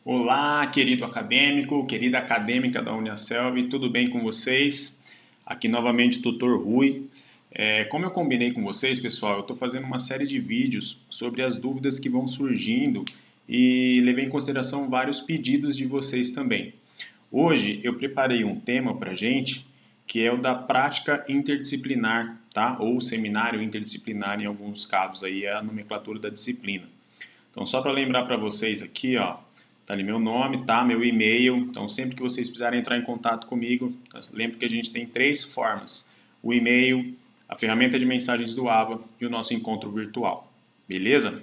Olá, querido acadêmico, querida acadêmica da Uniaselv, tudo bem com vocês? Aqui novamente o Tutor Rui. Como eu combinei com vocês, pessoal, eu estou fazendo uma série de vídeos sobre as dúvidas que vão surgindo e levei em consideração vários pedidos de vocês também. Hoje eu preparei um tema para a gente que é o da prática interdisciplinar, tá? Ou seminário interdisciplinar em alguns casos, aí é a nomenclatura da disciplina. Então, só para lembrar para vocês aqui, ó, tá ali meu nome, tá? Meu e-mail. Então, sempre que vocês precisarem entrar em contato comigo, lembre que a gente tem três formas: o e-mail, a ferramenta de mensagens do Ava e o nosso encontro virtual. Beleza?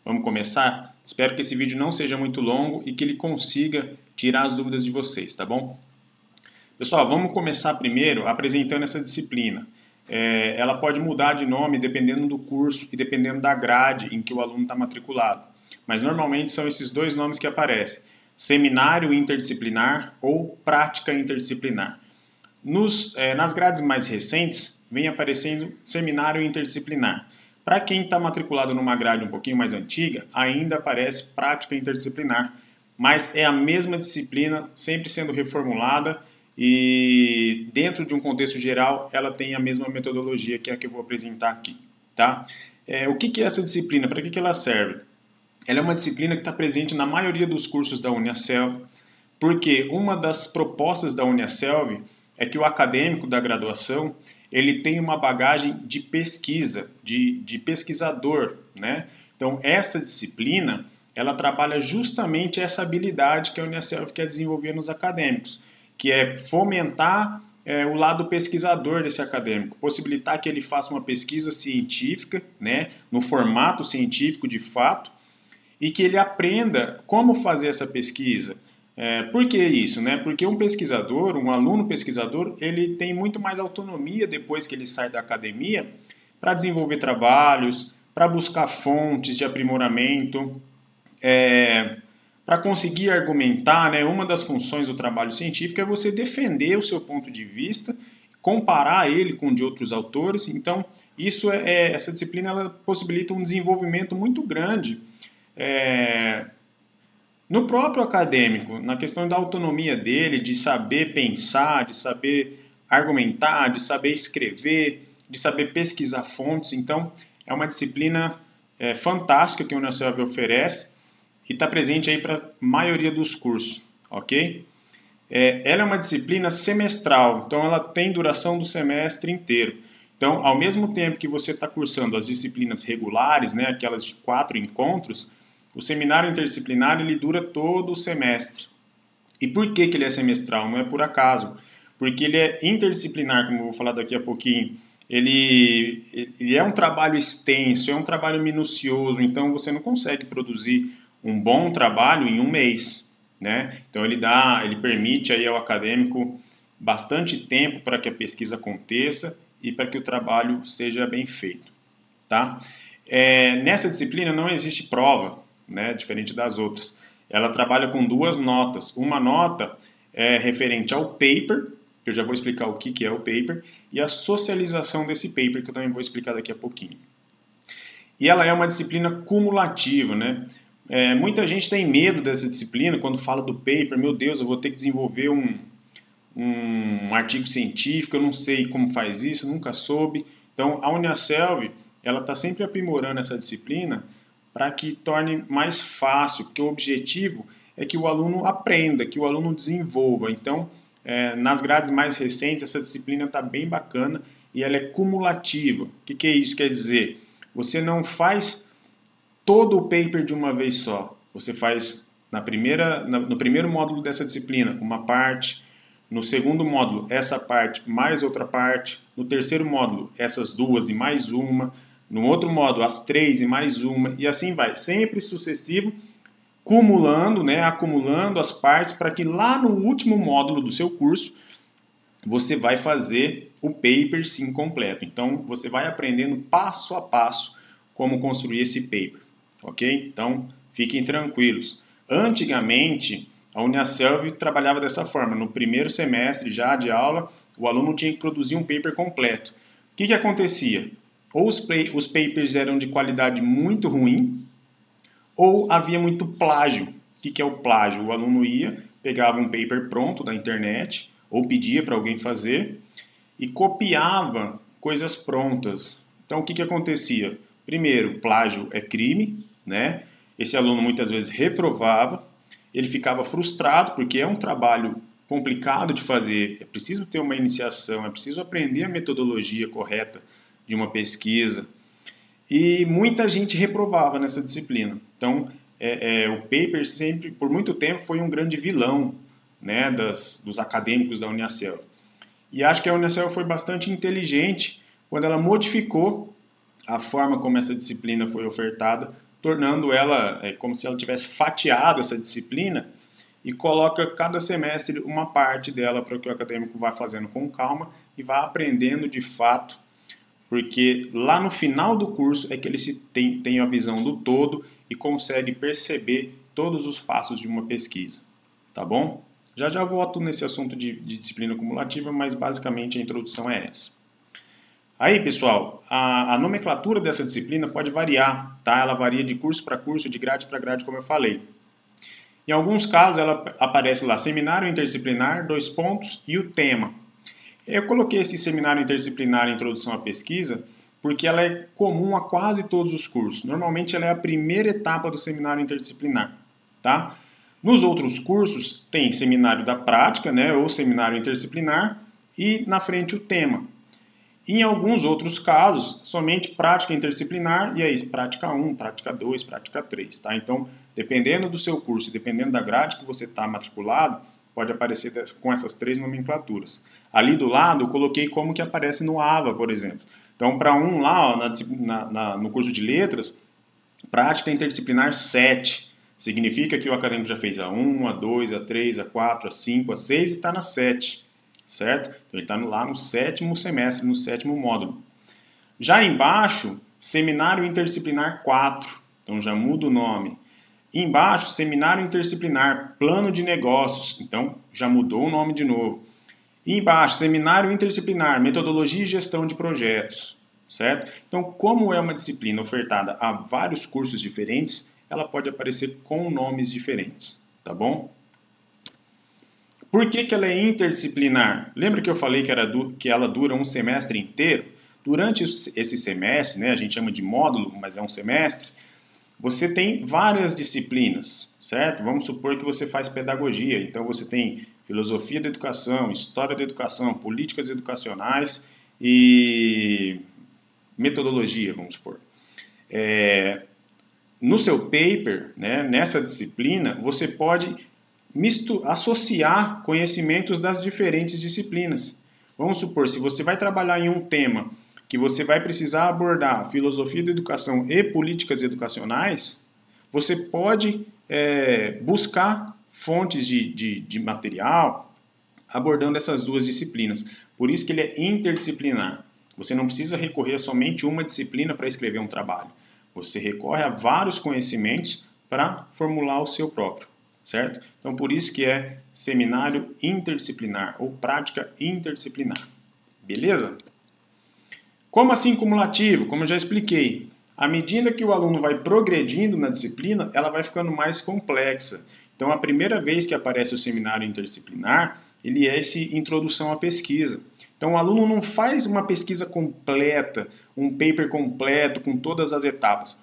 Vamos começar? Espero que esse vídeo não seja muito longo e que ele consiga tirar as dúvidas de vocês, tá bom? Pessoal, vamos começar primeiro apresentando essa disciplina. Ela pode mudar de nome dependendo do curso e dependendo da grade em que o aluno está matriculado. Mas normalmente são esses dois nomes que aparecem: seminário interdisciplinar ou prática interdisciplinar. Nas grades mais recentes, vem aparecendo seminário interdisciplinar. Para quem está matriculado numa grade um pouquinho mais antiga, ainda aparece prática interdisciplinar, mas é a mesma disciplina, sempre sendo reformulada e dentro de um contexto geral, ela tem a mesma metodologia que é a que eu vou apresentar aqui, tá? O que é essa disciplina? Para que ela serve? Ela é uma disciplina que está presente na maioria dos cursos da Uniaselv, porque uma das propostas da Uniaselv é que o acadêmico da graduação ele tem uma bagagem de pesquisa, de pesquisador, né? Então, essa disciplina, ela trabalha justamente essa habilidade que a Uniaselv quer desenvolver nos acadêmicos, que é fomentar o lado pesquisador desse acadêmico, possibilitar que ele faça uma pesquisa científica, né, no formato científico de fato, e que ele aprenda como fazer essa pesquisa. Por que isso? Né? Porque um pesquisador, um aluno pesquisador, ele tem muito mais autonomia depois que ele sai da academia para desenvolver trabalhos, para buscar fontes de aprimoramento, para conseguir argumentar. Né? Uma das funções do trabalho científico é você defender o seu ponto de vista, comparar ele com de outros autores. Então, essa disciplina ela possibilita um desenvolvimento muito grande no próprio acadêmico, na questão da autonomia dele, de saber pensar, de saber argumentar, de saber escrever, de saber pesquisar fontes. Então, é uma disciplina fantástica que a Uniaselv oferece e está presente aí para a maioria dos cursos, ok? Ela é uma disciplina semestral, então ela tem duração do semestre inteiro. Então, ao mesmo tempo que você está cursando as disciplinas regulares, né, aquelas de 4 encontros, o seminário interdisciplinar ele dura todo o semestre. E por que ele é semestral? Não é por acaso. Porque ele é interdisciplinar, como eu vou falar daqui a pouquinho. Ele é um trabalho extenso, é um trabalho minucioso, então você não consegue produzir um bom trabalho em um mês, né? Então ele permite aí ao acadêmico bastante tempo para que a pesquisa aconteça e para que o trabalho seja bem feito, tá? Nessa disciplina não existe prova, né, diferente das outras. Ela trabalha com duas notas. Uma nota é referente ao paper, que eu já vou explicar o que é o paper, e a socialização desse paper, que eu também vou explicar daqui a pouquinho. E ela é uma disciplina cumulativa, né? Muita gente tem medo dessa disciplina quando fala do paper. Meu Deus, eu vou ter que desenvolver um artigo científico, eu não sei como faz isso, nunca soube. Então, a Uniaselv ela está sempre aprimorando essa disciplina para que torne mais fácil, porque o objetivo é que o aluno aprenda, que o aluno desenvolva. Então, nas grades mais recentes, essa disciplina está bem bacana e ela é cumulativa. O que isso quer dizer? Você não faz todo o paper de uma vez só. Você faz no primeiro módulo dessa disciplina uma parte, no segundo módulo essa parte mais outra parte, no terceiro módulo essas duas e mais uma, no outro módulo as três e mais uma, e assim vai, sempre sucessivo, cumulando, né, acumulando as partes para que lá no último módulo do seu curso você vai fazer o paper sim completo. Então você vai aprendendo passo a passo como construir esse paper, ok? Então fiquem tranquilos. Antigamente a Uniaselv trabalhava dessa forma. No primeiro semestre já de aula, o aluno tinha que produzir um paper completo. O que acontecia? Ou os papers eram de qualidade muito ruim, ou havia muito plágio. O que é o plágio? O aluno ia, pegava um paper pronto da internet, ou pedia para alguém fazer, e copiava coisas prontas. Então, o que acontecia? Primeiro, plágio é crime, né? Esse aluno muitas vezes reprovava, ele ficava frustrado, porque é um trabalho complicado de fazer, é preciso ter uma iniciação, é preciso aprender a metodologia correta de uma pesquisa, e muita gente reprovava nessa disciplina. Então, o paper sempre, por muito tempo, foi um grande vilão, né, dos acadêmicos da Uniaselv. E acho que a Uniaselv foi bastante inteligente quando ela modificou a forma como essa disciplina foi ofertada, tornando ela como se ela tivesse fatiado essa disciplina e coloca cada semestre uma parte dela para que o acadêmico vá fazendo com calma e vá aprendendo de fato, porque lá no final do curso é que ele tem a visão do todo e consegue perceber todos os passos de uma pesquisa, tá bom? Já volto nesse assunto de disciplina cumulativa, mas basicamente a introdução é essa. Aí, pessoal, a nomenclatura dessa disciplina pode variar, tá? Ela varia de curso para curso, de grade para grade, como eu falei. Em alguns casos, ela aparece lá, seminário interdisciplinar, 2 pontos, e o tema. Eu coloquei esse seminário interdisciplinar Introdução à Pesquisa, porque ela é comum a quase todos os cursos. Normalmente, ela é a primeira etapa do seminário interdisciplinar, tá? Nos outros cursos, tem seminário da prática, né, ou seminário interdisciplinar, e na frente o tema. Em alguns outros casos, somente prática interdisciplinar, e aí prática 1, prática 2, prática 3. Tá? Então, dependendo do seu curso, dependendo da grade que você está matriculado, pode aparecer com essas 3 nomenclaturas. Ali do lado, eu coloquei como que aparece no AVA, por exemplo. Então, para um lá, ó, no curso de letras, prática interdisciplinar 7. Significa que o acadêmico já fez a 1, a 2, a 3, a 4, a 5, a 6 e está na 7. Certo? Então, ele está lá no 7º semestre, no 7º módulo. Já embaixo, seminário interdisciplinar 4. Então, já muda o nome. Embaixo, seminário interdisciplinar, plano de negócios. Então, já mudou o nome de novo. E embaixo, seminário interdisciplinar, metodologia e gestão de projetos. Certo? Então, como é uma disciplina ofertada a vários cursos diferentes, ela pode aparecer com nomes diferentes. Tá bom? Por que ela é interdisciplinar? Lembra que eu falei que ela dura um semestre inteiro? Durante esse semestre, né, a gente chama de módulo, mas é um semestre, você tem várias disciplinas, certo? Vamos supor que você faz pedagogia, então você tem filosofia da educação, história da educação, políticas educacionais e metodologia, vamos supor. No seu paper, né, nessa disciplina, você pode associar conhecimentos das diferentes disciplinas. Vamos supor, se você vai trabalhar em um tema que você vai precisar abordar filosofia da educação e políticas educacionais, você pode buscar fontes de material abordando essas duas disciplinas. Por isso que ele é interdisciplinar. Você não precisa recorrer a somente uma disciplina para escrever um trabalho. Você recorre a vários conhecimentos para formular o seu próprio. Certo? Então, por isso que é seminário interdisciplinar ou prática interdisciplinar. Beleza? Como assim cumulativo? Como eu já expliquei, à medida que o aluno vai progredindo na disciplina, ela vai ficando mais complexa. Então, a primeira vez que aparece o seminário interdisciplinar, ele é esse introdução à pesquisa. Então, o aluno não faz uma pesquisa completa, um paper completo com todas as etapas.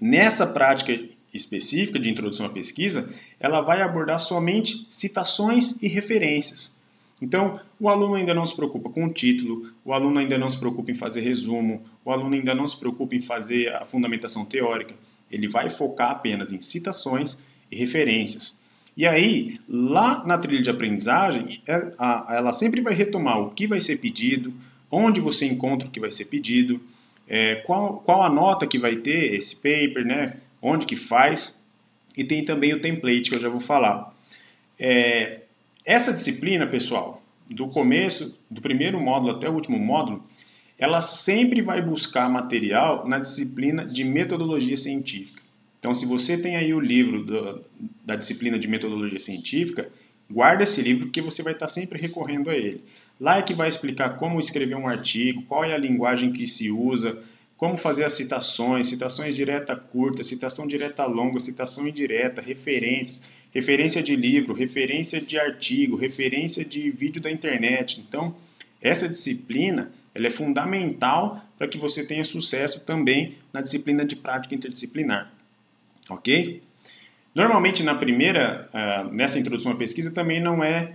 Nessa prática específica de introdução à pesquisa, ela vai abordar somente citações e referências. Então, o aluno ainda não se preocupa com o título, o aluno ainda não se preocupa em fazer resumo, o aluno ainda não se preocupa em fazer a fundamentação teórica. Ele vai focar apenas em citações e referências. E aí, lá na trilha de aprendizagem, ela sempre vai retomar o que vai ser pedido, onde você encontra o que vai ser pedido, qual a nota que vai ter esse paper, né? Onde que faz, e tem também o template que eu já vou falar. Essa disciplina, pessoal, do começo, do primeiro módulo até o último módulo, ela sempre vai buscar material na disciplina de metodologia científica. Então, se você tem aí o livro da disciplina de metodologia científica, guarda esse livro porque você vai estar sempre recorrendo a ele. Lá é que vai explicar como escrever um artigo, qual é a linguagem que se usa, como fazer as citações, citações direta curta, citação direta longa, citação indireta, referências, referência de livro, referência de artigo, referência de vídeo da internet. Então, essa disciplina ela é fundamental para que você tenha sucesso também na disciplina de prática interdisciplinar. Ok? Normalmente, nessa introdução à pesquisa, também não é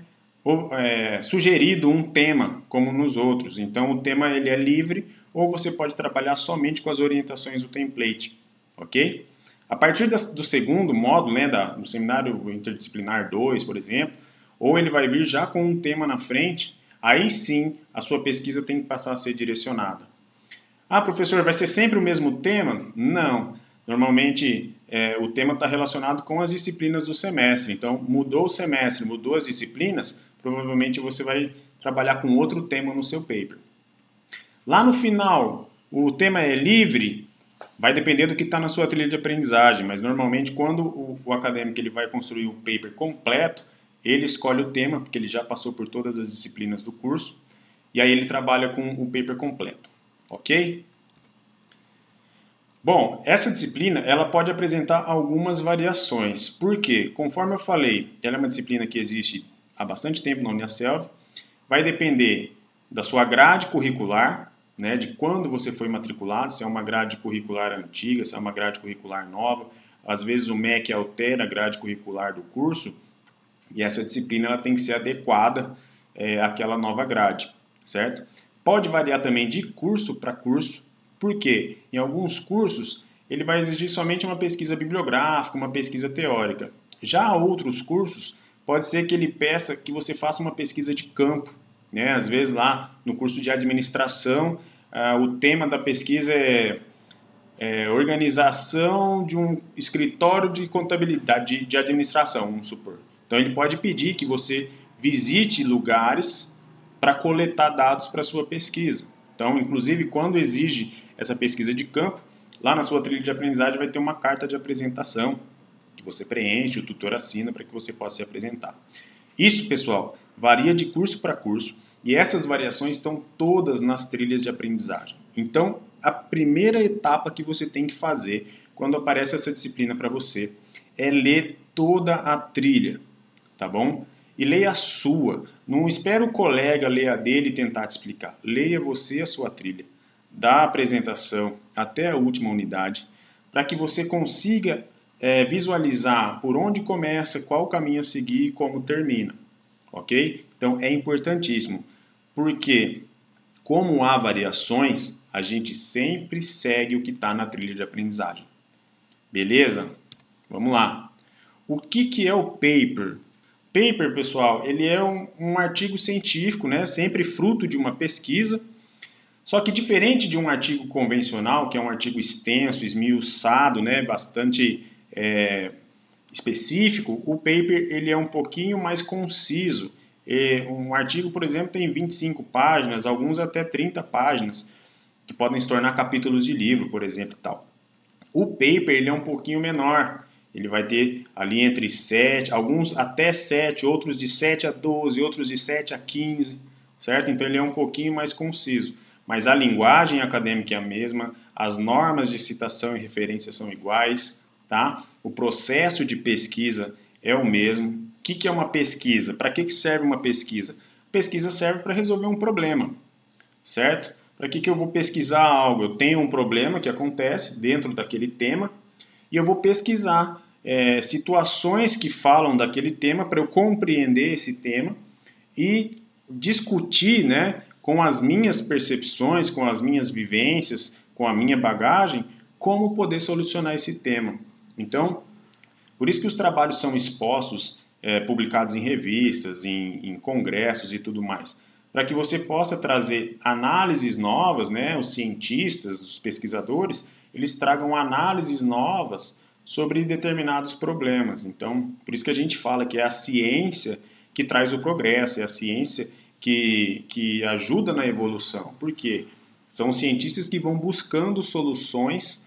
sugerido um tema, como nos outros. Então, o tema ele é livre, ou você pode trabalhar somente com as orientações do template. Ok? A partir do segundo módulo, né, do seminário interdisciplinar 2, por exemplo, ou ele vai vir já com um tema na frente, aí sim a sua pesquisa tem que passar a ser direcionada. Ah, professor, vai ser sempre o mesmo tema? Não. Normalmente o tema está relacionado com as disciplinas do semestre. Então, mudou o semestre, mudou as disciplinas, provavelmente você vai trabalhar com outro tema no seu paper. Lá no final, o tema é livre, vai depender do que está na sua trilha de aprendizagem, mas normalmente quando o acadêmico ele vai construir o paper completo, ele escolhe o tema, porque ele já passou por todas as disciplinas do curso, e aí ele trabalha com o paper completo. Ok? Bom, essa disciplina ela pode apresentar algumas variações. Por quê? Conforme eu falei, ela é uma disciplina que existe há bastante tempo na Uniaselv. Vai depender da sua grade curricular, né, de quando você foi matriculado, se é uma grade curricular antiga, se é uma grade curricular nova. Às vezes o MEC altera a grade curricular do curso e essa disciplina ela tem que ser adequada àquela nova grade, certo? Pode variar também de curso para curso. Por quê? Em alguns cursos, ele vai exigir somente uma pesquisa bibliográfica, uma pesquisa teórica. Já outros cursos, pode ser que ele peça que você faça uma pesquisa de campo. Né? Às vezes, lá no curso de administração, o tema da pesquisa é organização de um escritório de contabilidade, de administração, vamos supor. Então, ele pode pedir que você visite lugares para coletar dados para a sua pesquisa. Então, inclusive, quando exige essa pesquisa de campo, lá na sua trilha de aprendizagem vai ter uma carta de apresentação que você preenche, o tutor assina para que você possa se apresentar. Isso, pessoal, varia de curso para curso e essas variações estão todas nas trilhas de aprendizagem. Então, a primeira etapa que você tem que fazer quando aparece essa disciplina para você é ler toda a trilha, tá bom? E leia a sua. Não espere o colega ler a dele e tentar te explicar. Leia você a sua trilha, da apresentação até a última unidade, para que você consiga visualizar por onde começa, qual o caminho a seguir e como termina. Ok? Então é importantíssimo, porque como há variações, a gente sempre segue o que está na trilha de aprendizagem. Beleza? Vamos lá. O que é o paper? Paper, pessoal, ele é um artigo científico, né? Sempre fruto de uma pesquisa. Só que diferente de um artigo convencional, que é um artigo extenso, esmiuçado, né? Bastante específico, o paper ele é um pouquinho mais conciso. Um artigo, por exemplo, tem 25 páginas, alguns até 30 páginas, que podem se tornar capítulos de livro, por exemplo, tal. O paper ele é um pouquinho menor. Ele vai ter ali entre 7, alguns até 7, outros de 7 a 12, outros de 7 a 15, certo? Então ele é um pouquinho mais conciso. Mas a linguagem acadêmica é a mesma, as normas de citação e referência são iguais, tá? O processo de pesquisa é o mesmo. O que é uma pesquisa? Para que serve uma pesquisa? Pesquisa serve para resolver um problema, certo? Para que eu vou pesquisar algo? Eu tenho um problema que acontece dentro daquele tema e eu vou pesquisar situações que falam daquele tema para eu compreender esse tema e discutir, né, com as minhas percepções, com as minhas vivências, com a minha bagagem, como poder solucionar esse tema. Então, por isso que os trabalhos são expostos, publicados em revistas, em congressos e tudo mais, para que você possa trazer análises novas, né? Os cientistas, os pesquisadores, eles tragam análises novas sobre determinados problemas. Então, por isso que a gente fala que é a ciência que traz o progresso, é a ciência que ajuda na evolução. Por quê? São os cientistas que vão buscando soluções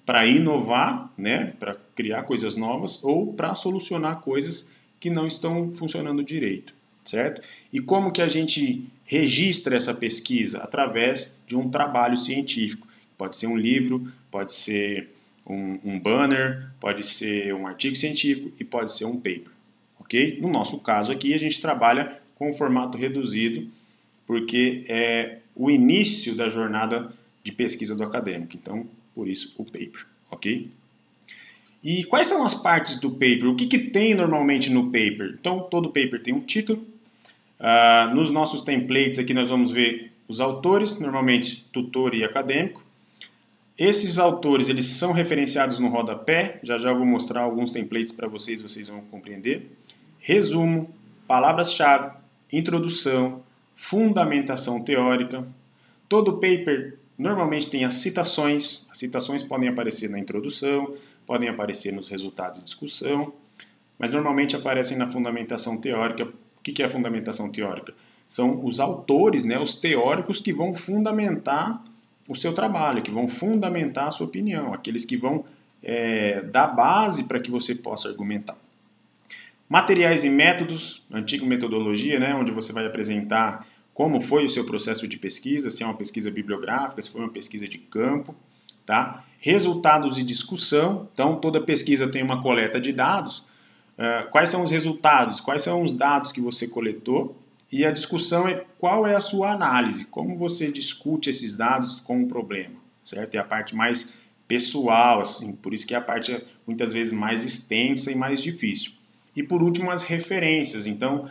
para inovar, né? Para criar coisas novas ou para solucionar coisas que não estão funcionando direito, certo? E como que a gente registra essa pesquisa? Através de um trabalho científico, Pode ser um livro, pode ser um banner, pode ser um artigo científico e pode ser um paper, ok? No nosso caso aqui, a gente trabalha com o formato reduzido, porque é o início da jornada de pesquisa do acadêmico, então, por isso, o paper, ok? E quais são as partes do paper? O que tem normalmente no paper? Então, todo paper tem um título. Nos nossos templates aqui nós vamos ver os autores, normalmente tutor e acadêmico. Esses autores eles são referenciados no rodapé, já eu vou mostrar alguns templates para vocês vão compreender. Resumo, palavras-chave, introdução, fundamentação teórica. Todo paper normalmente tem as citações podem aparecer na introdução, podem aparecer nos resultados de discussão, mas normalmente aparecem na fundamentação teórica. O que é a fundamentação teórica? São os autores, né, os teóricos que vão fundamentar o seu trabalho, que vão fundamentar a sua opinião, aqueles que vão dar base para que você possa argumentar. Materiais e métodos, antiga metodologia, né, onde você vai apresentar como foi o seu processo de pesquisa, se é uma pesquisa bibliográfica, se foi uma pesquisa de campo. Tá? Resultados e discussão, então toda pesquisa tem uma coleta de dados. Quais são os resultados, quais são os dados que você coletou? E a discussão é qual é a sua análise, como você discute esses dados com o problema, certo? É a parte mais pessoal, assim, por isso que é a parte muitas vezes mais extensa e mais difícil. E por último, as referências. Então,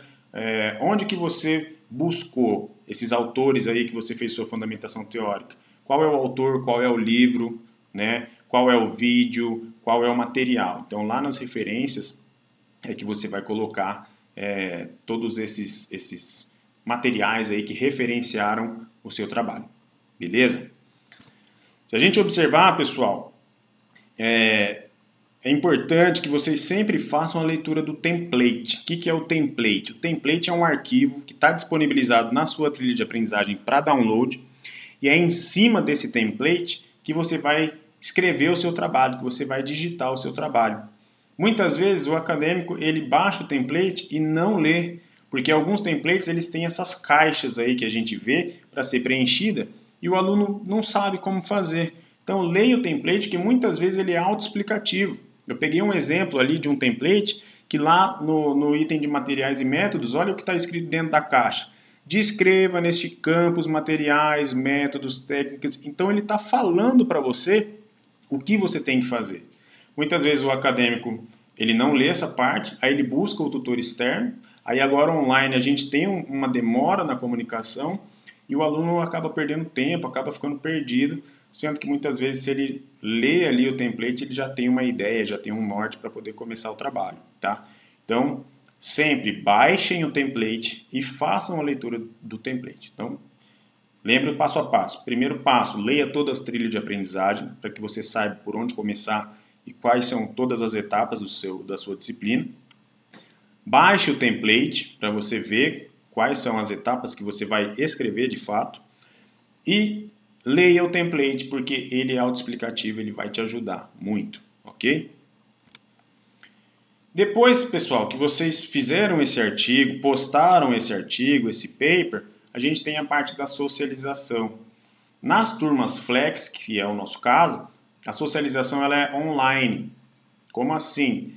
onde que você buscou esses autores aí que você fez sua fundamentação teórica? Qual é o autor, qual é o livro, né? Qual é o vídeo, qual é o material? Então, lá nas referências é que você vai colocar todos esses materiais aí que referenciaram o seu trabalho. Beleza? Se a gente observar, pessoal, é importante que vocês sempre façam a leitura do template. O que é o template? O template é um arquivo que está disponibilizado na sua trilha de aprendizagem para download, e é em cima desse template que você vai escrever o seu trabalho, que você vai digitar o seu trabalho. Muitas vezes o acadêmico ele baixa o template e não lê, porque alguns templates eles têm essas caixas aí que a gente vê para ser preenchida e o aluno não sabe como fazer. Então leia o template, que muitas vezes ele é autoexplicativo. Eu peguei um exemplo ali de um template que lá no item de materiais e métodos, olha o que está escrito dentro da caixa. Descreva neste campo os materiais, métodos, técnicas. Então ele está falando para você o que você tem que fazer. Muitas vezes o acadêmico ele não lê essa parte, aí ele busca o tutor externo, aí agora online a gente tem uma demora na comunicação e o aluno acaba perdendo tempo, acaba ficando perdido, sendo que muitas vezes se ele lê ali o template ele já tem uma ideia, já tem um norte para poder começar o trabalho, tá? Então, sempre baixem o template e façam a leitura do template. Então, lembre o passo a passo. Primeiro passo, leia todas as trilhas de aprendizagem para que você saiba por onde começar e quais são todas as etapas da sua disciplina. Baixe o template para você ver quais são as etapas que você vai escrever de fato. E leia o template porque ele é autoexplicativo, ele vai te ajudar muito, ok? Depois, pessoal, que vocês fizeram esse artigo, postaram esse artigo, esse paper, a gente tem a parte da socialização. Nas turmas Flex, que é o nosso caso, a socialização ela é online. Como assim?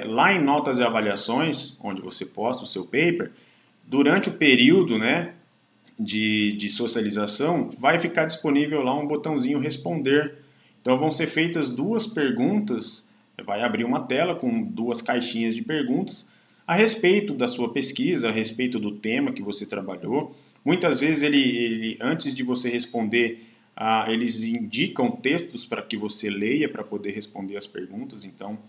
Lá em Notas e Avaliações, onde você posta o seu paper, durante o período, né, de socialização, vai ficar disponível lá um botãozinho responder. Então vão ser feitas duas perguntas, vai abrir uma tela com duas caixinhas de perguntas a respeito da sua pesquisa, a respeito do tema que você trabalhou. Muitas vezes ele antes de você responder, eles indicam textos para que você leia para poder responder as perguntas, então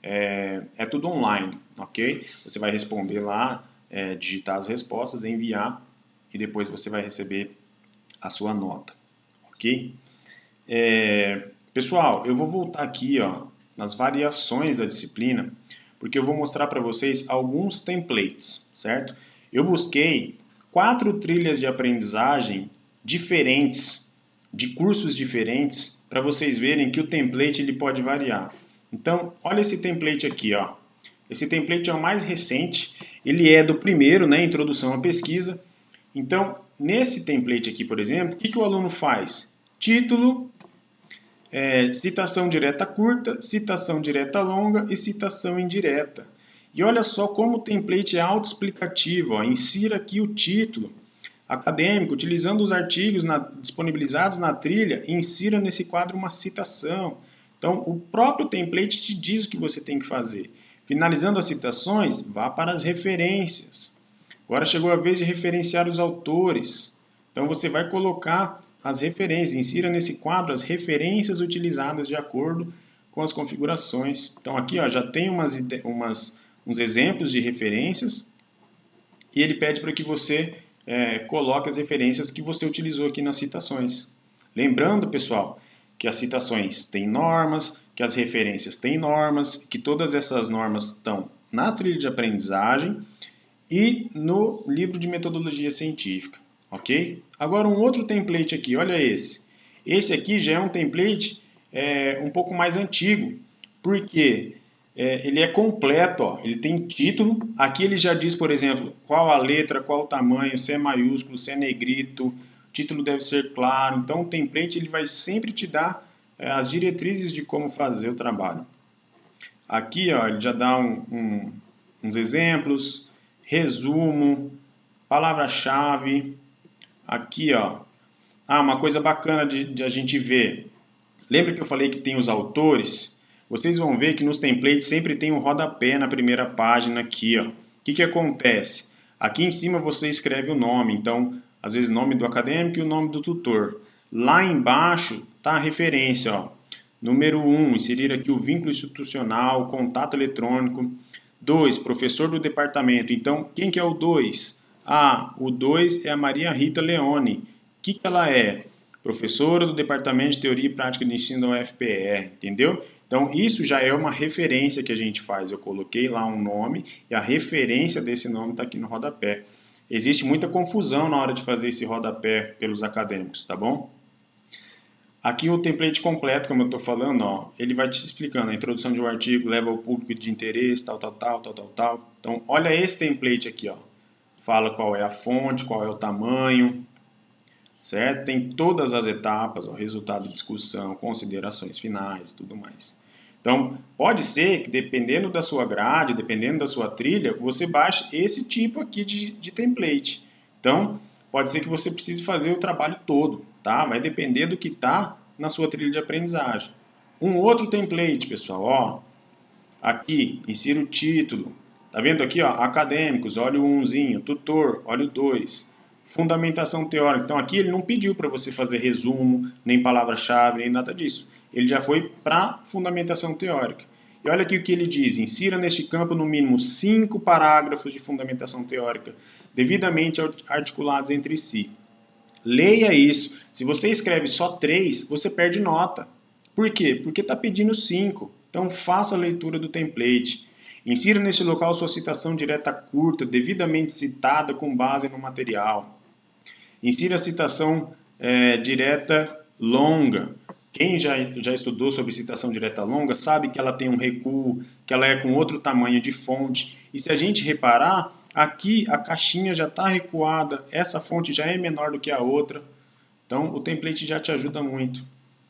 é tudo online, ok? Você vai responder lá, digitar as respostas, enviar e depois você vai receber a sua nota, ok? Pessoal, eu vou voltar aqui nas variações da disciplina, porque eu vou mostrar para vocês alguns templates, certo? Eu busquei 4 trilhas de aprendizagem diferentes, de cursos diferentes, para vocês verem que o template ele pode variar. Então, olha esse template aqui, ó. Esse template é o mais recente, ele é do primeiro, né, Introdução à Pesquisa. Então, nesse template aqui, por exemplo, o que o aluno faz? título, citação direta curta, citação direta longa e citação indireta. E olha só como o template é autoexplicativo. Insira aqui o título acadêmico, utilizando os artigos disponibilizados na trilha, insira nesse quadro uma citação. Então, o próprio template te diz o que você tem que fazer. Finalizando as citações, vá para as referências. Agora chegou a vez de referenciar os autores. Então, você vai colocar as referências. Insira nesse quadro as referências utilizadas de acordo com as configurações. Então, aqui ó, já tem uns exemplos de referências. E ele pede para que você coloque as referências que você utilizou aqui nas citações. Lembrando, pessoal, que as citações têm normas, que as referências têm normas, que todas essas normas estão na trilha de aprendizagem e no livro de metodologia científica, ok? Agora um outro template aqui, olha esse. Esse aqui já é um template um pouco mais antigo, porque ele é completo, ó. Ele tem título, aqui ele já diz, por exemplo, qual a letra, qual o tamanho, se é maiúsculo, se é negrito, o título deve ser claro. Então o template ele vai sempre te dar as diretrizes de como fazer o trabalho. Aqui ó, ele já dá uns exemplos, resumo, palavra-chave. Aqui ó, uma coisa bacana de a gente ver. Lembra que eu falei que tem os autores? Vocês vão ver que nos templates sempre tem um rodapé na primeira página aqui, ó. O que acontece? Aqui em cima você escreve o nome, então, às vezes, o nome do acadêmico e o nome do tutor. Lá embaixo está a referência, ó. Número 1, inserir aqui o vínculo institucional, contato eletrônico. 2, professor do departamento. Então, quem que é o 2? O 2 é a Maria Rita Leone. O que ela é? Professora do Departamento de Teoria e Prática de Ensino da UFPR, entendeu? Então, isso já é uma referência que a gente faz. Eu coloquei lá um nome e a referência desse nome está aqui no rodapé. Existe muita confusão na hora de fazer esse rodapé pelos acadêmicos, tá bom? Aqui o template completo, como eu estou falando, ó, ele vai te explicando a introdução de um artigo, leva ao público de interesse, tal. Então, olha esse template aqui, ó. Fala qual é a fonte, qual é o tamanho, certo? Tem todas as etapas, ó, resultado de discussão, considerações finais, tudo mais. Então, pode ser que dependendo da sua grade, dependendo da sua trilha, você baixe esse tipo aqui de template. Então, pode ser que você precise fazer o trabalho todo, tá? Vai depender do que está na sua trilha de aprendizagem. Um outro template, pessoal, ó, aqui, insira o título. Tá vendo aqui, ó, acadêmicos, olha o 1zinho, tutor, olha o 2. Fundamentação teórica. Então, aqui ele não pediu para você fazer resumo, nem palavra-chave, nem nada disso. Ele já foi para fundamentação teórica. E olha aqui o que ele diz. Insira neste campo no mínimo 5 parágrafos de fundamentação teórica, devidamente articulados entre si. Leia isso. Se você escreve só 3, você perde nota. Por quê? Porque está pedindo 5. Então, faça a leitura do template. Insira neste local sua citação direta curta, devidamente citada com base no material. Insira a citação direta longa. Quem já estudou sobre citação direta longa sabe que ela tem um recuo, que ela é com outro tamanho de fonte. E se a gente reparar, aqui a caixinha já está recuada, essa fonte já é menor do que a outra. Então, o template já te ajuda muito,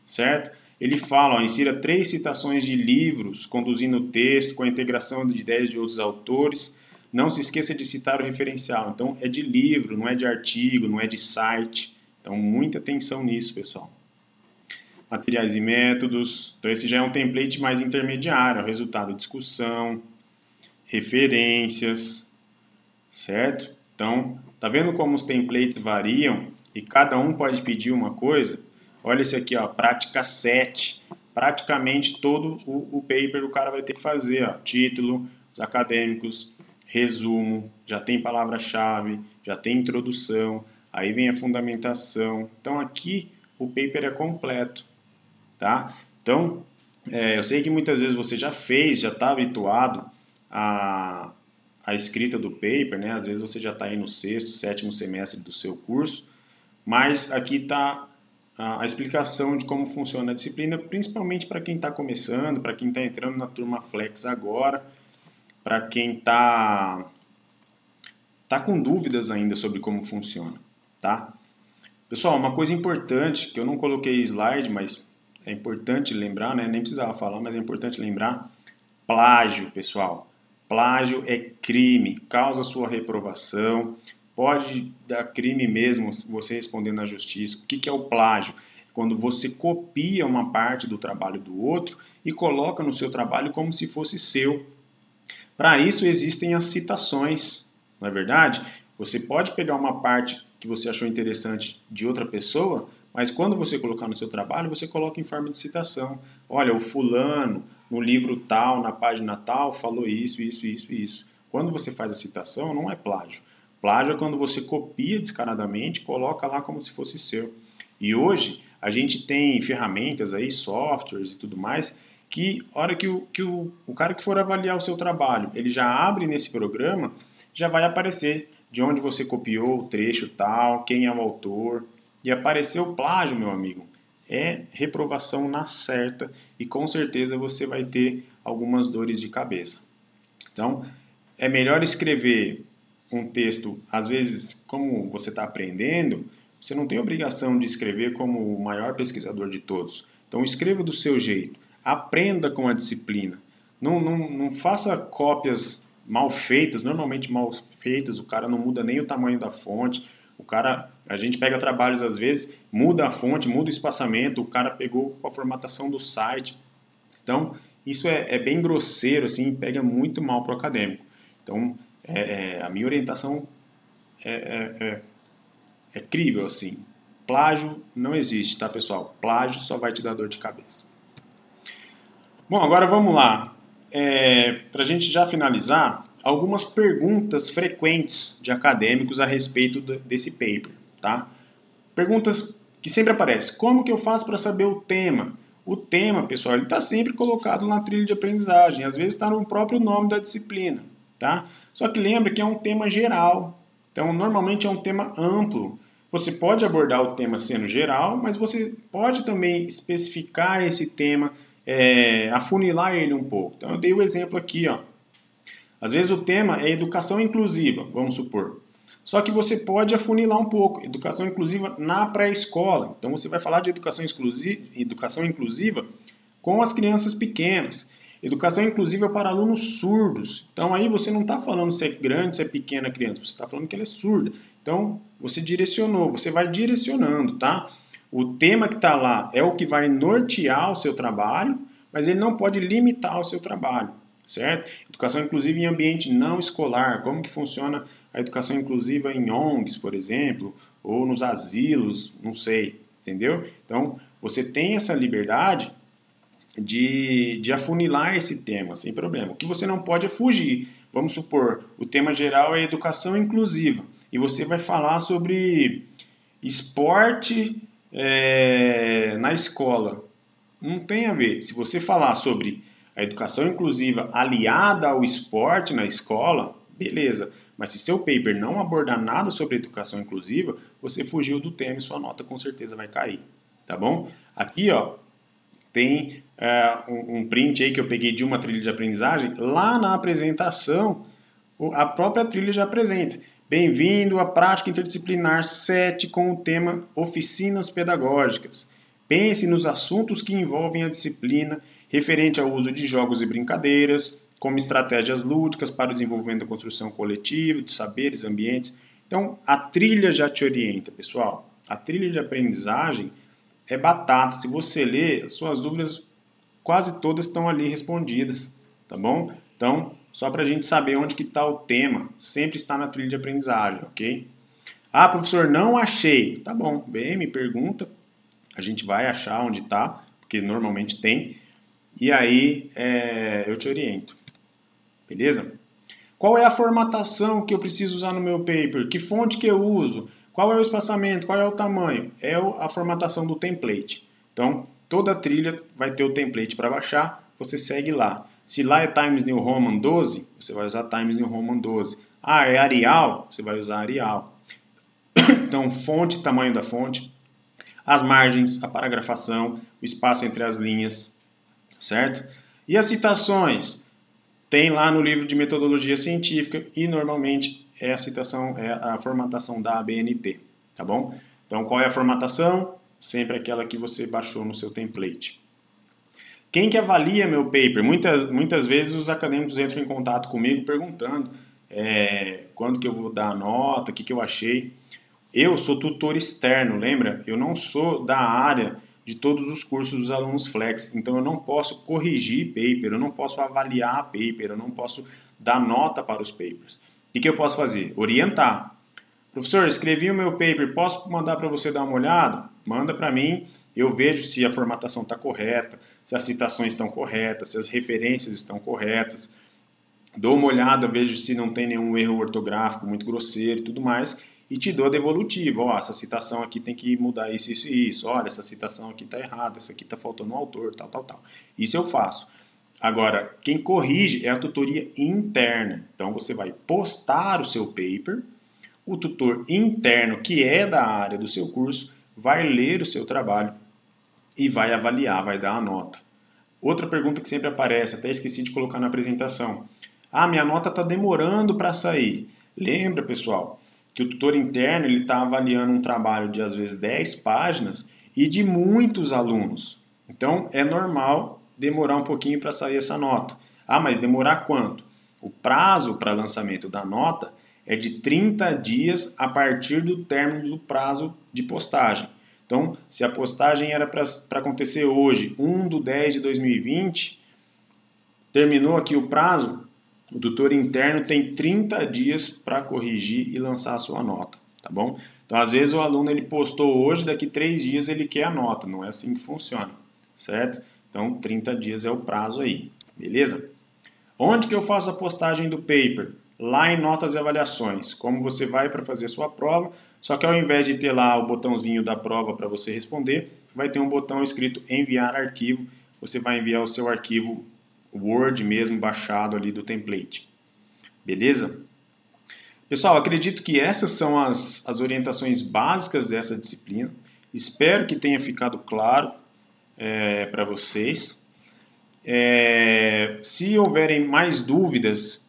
certo? Ele fala, ó, insira 3 citações de livros, conduzindo o texto, com a integração de ideias de outros autores. Não se esqueça de citar o referencial. Então, é de livro, não é de artigo, não é de site. Então, muita atenção nisso, pessoal. Materiais e métodos. Então, esse já é um template mais intermediário. Resultado de discussão, referências, certo? Então, tá vendo como os templates variam e cada um pode pedir uma coisa? Olha esse aqui, ó, prática 7. Praticamente todo o paper o cara vai ter que fazer, ó, título, os acadêmicos, resumo, já tem palavra-chave, já tem introdução, aí vem a fundamentação. Então aqui o paper é completo, tá? Então, eu sei que muitas vezes você já fez, já está habituado a escrita do paper, né? Às vezes você já está aí no 6º, 7º semestre do seu curso, mas aqui está a explicação de como funciona a disciplina, principalmente para quem está começando, para quem está entrando na turma Flex agora, para quem está com dúvidas ainda sobre como funciona, tá? Pessoal, uma coisa importante, que eu não coloquei slide, mas é importante lembrar, né? Nem precisava falar, mas é importante lembrar. Plágio, pessoal. Plágio é crime, causa sua reprovação, pode dar crime mesmo você respondendo na justiça. O que é o plágio? Quando você copia uma parte do trabalho do outro e coloca no seu trabalho como se fosse seu. Para isso existem as citações, não é verdade? Você pode pegar uma parte que você achou interessante de outra pessoa, mas quando você colocar no seu trabalho, você coloca em forma de citação. Olha, o fulano, no livro tal, na página tal, falou isso, isso, isso e isso. Quando você faz a citação, não é plágio. Plágio é quando você copia descaradamente e coloca lá como se fosse seu. E hoje a gente tem ferramentas aí, softwares e tudo mais, que a hora que o cara que for avaliar o seu trabalho, ele já abre nesse programa, já vai aparecer de onde você copiou o trecho tal, quem é o autor. E apareceu plágio, meu amigo. É reprovação na certa e com certeza você vai ter algumas dores de cabeça. Então, é melhor escrever um texto, às vezes, como você está aprendendo, você não tem obrigação de escrever como o maior pesquisador de todos. Então, escreva do seu jeito. Aprenda com a disciplina. Não faça cópias mal feitas, normalmente mal feitas, o cara não muda nem o tamanho da fonte. A gente pega trabalhos às vezes, muda a fonte, muda o espaçamento, o cara pegou com a formatação do site. Então, isso é bem grosseiro, assim, pega muito mal para o acadêmico. Então, a minha orientação é crível, assim. Plágio não existe, tá, pessoal? Plágio só vai te dar dor de cabeça. Bom, agora vamos lá. Para a gente já finalizar, algumas perguntas frequentes de acadêmicos a respeito desse paper, tá? Perguntas que sempre aparecem. Como que eu faço para saber o tema? O tema, pessoal, ele está sempre colocado na trilha de aprendizagem. Às vezes está no próprio nome da disciplina, tá? Só que lembra que é um tema geral. Então, normalmente é um tema amplo. Você pode abordar o tema sendo geral, mas você pode também especificar esse tema, afunilar ele um pouco. Então, eu dei o exemplo aqui, ó. Às vezes o tema é educação inclusiva, vamos supor. Só que você pode afunilar um pouco, educação inclusiva na pré-escola. Então você vai falar de educação inclusiva com as crianças pequenas. Educação inclusiva para alunos surdos. Então aí você não está falando se é grande, se é pequena a criança, você está falando que ela é surda. Então você direcionou, você vai direcionando, tá? O tema que está lá é o que vai nortear o seu trabalho, mas ele não pode limitar o seu trabalho, certo? Educação inclusiva em ambiente não escolar, como que funciona a educação inclusiva em ONGs, por exemplo, ou nos asilos, não sei, entendeu? Então, você tem essa liberdade de afunilar esse tema, sem problema. O que você não pode é fugir. Vamos supor, o tema geral é educação inclusiva, e você vai falar sobre esporte na escola. Não tem a ver. Se você falar sobre a educação inclusiva aliada ao esporte na escola, beleza. Mas se seu paper não abordar nada sobre educação inclusiva, você fugiu do tema e sua nota com certeza vai cair. Tá bom? Aqui, ó, tem um print aí que eu peguei de uma trilha de aprendizagem. Lá na apresentação, a própria trilha já apresenta. Bem-vindo à prática interdisciplinar 7 com o tema Oficinas Pedagógicas. Pense nos assuntos que envolvem a disciplina referente ao uso de jogos e brincadeiras, como estratégias lúdicas para o desenvolvimento da construção coletiva, de saberes, ambientes. Então, a trilha já te orienta, pessoal. A trilha de aprendizagem é batata. Se você ler, as suas dúvidas quase todas estão ali respondidas, tá bom? Então, só para a gente saber onde que está o tema, sempre está na trilha de aprendizagem, ok? Ah, professor, não achei. Tá bom, bem, me pergunta. A gente vai achar onde está, porque normalmente tem. E aí eu te oriento. Beleza? Qual é a formatação que eu preciso usar no meu paper? Que fonte que eu uso? Qual é o espaçamento? Qual é o tamanho? É a formatação do template. Então, toda trilha vai ter o template para baixar, você segue lá. Se lá é Times New Roman 12, você vai usar Times New Roman 12. Ah, é Arial? Você vai usar Arial. Então, fonte, tamanho da fonte, as margens, a paragrafação, o espaço entre as linhas, certo? E as citações? Tem lá no livro de metodologia científica e normalmente é a citação, é a formatação da ABNT, tá bom? Então, qual é a formatação? Sempre aquela que você baixou no seu template. Quem que avalia meu paper? Muitas vezes os acadêmicos entram em contato comigo perguntando quando que eu vou dar a nota, o que eu achei. Eu sou tutor externo, lembra? Eu não sou da área de todos os cursos dos alunos Flex, então eu não posso corrigir paper, eu não posso avaliar paper, eu não posso dar nota para os papers. O que eu posso fazer? Orientar. Professor, escrevi o meu paper, posso mandar para você dar uma olhada? Manda para mim, eu vejo se a formatação está correta, se as citações estão corretas, se as referências estão corretas. Dou uma olhada, vejo se não tem nenhum erro ortográfico muito grosseiro e tudo mais, e te dou a devolutiva. Ó, essa citação aqui tem que mudar isso, isso e isso. Olha, essa citação aqui está errada, essa aqui está faltando um autor, tal, tal, tal. Isso eu faço. Agora, quem corrige é a tutoria interna. Então, você vai postar o seu paper, o tutor interno, que é da área do seu curso, vai ler o seu trabalho e vai avaliar, vai dar a nota. Outra pergunta que sempre aparece, até esqueci de colocar na apresentação. Ah, minha nota está demorando para sair. Lembra, pessoal, que o tutor interno está avaliando um trabalho de, às vezes, 10 páginas e de muitos alunos. Então, é normal demorar um pouquinho para sair essa nota. Ah, mas demorar quanto? O prazo para lançamento da nota é de 30 dias a partir do término do prazo de postagem. Então, se a postagem era para acontecer hoje, 1/10/2020, terminou aqui o prazo, o tutor interno tem 30 dias para corrigir e lançar a sua nota, tá bom? Então, às vezes o aluno ele postou hoje, daqui 3 dias ele quer a nota, não é assim que funciona, certo? Então, 30 dias é o prazo aí, beleza? Onde que eu faço a postagem do paper? Lá em notas e avaliações. Como você vai para fazer sua prova, só que ao invés de ter lá o botãozinho da prova para você responder, vai ter um botão escrito enviar arquivo. Você vai enviar o seu arquivo Word mesmo, baixado ali do template. Beleza? Pessoal, acredito que essas são as orientações básicas dessa disciplina. Espero que tenha ficado claro para vocês. Se houverem mais dúvidas,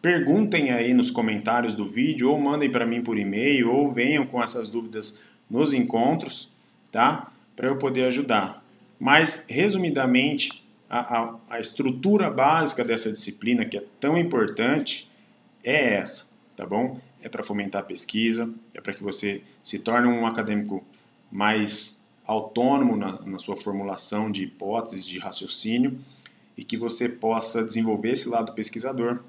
perguntem aí nos comentários do vídeo, ou mandem para mim por e-mail, ou venham com essas dúvidas nos encontros, tá? Para eu poder ajudar. Mas, resumidamente, a estrutura básica dessa disciplina, que é tão importante, é essa, tá bom? É para fomentar a pesquisa, é para que você se torne um acadêmico mais autônomo na sua formulação de hipóteses, de raciocínio, e que você possa desenvolver esse lado pesquisador,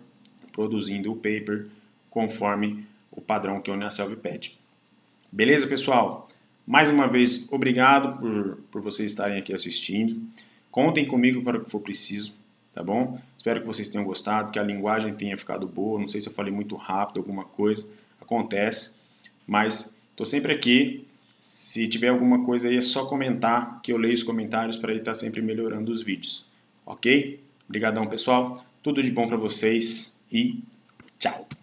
produzindo o paper conforme o padrão que a Uniaselv pede. Beleza, pessoal? Mais uma vez, obrigado por vocês estarem aqui assistindo. Contem comigo para o que for preciso, tá bom? Espero que vocês tenham gostado, que a linguagem tenha ficado boa. Não sei se eu falei muito rápido, alguma coisa, acontece. Mas estou sempre aqui. Se tiver alguma coisa aí, é só comentar, que eu leio os comentários para estar sempre melhorando os vídeos. Ok? Obrigadão, pessoal. Tudo de bom para vocês e tchau!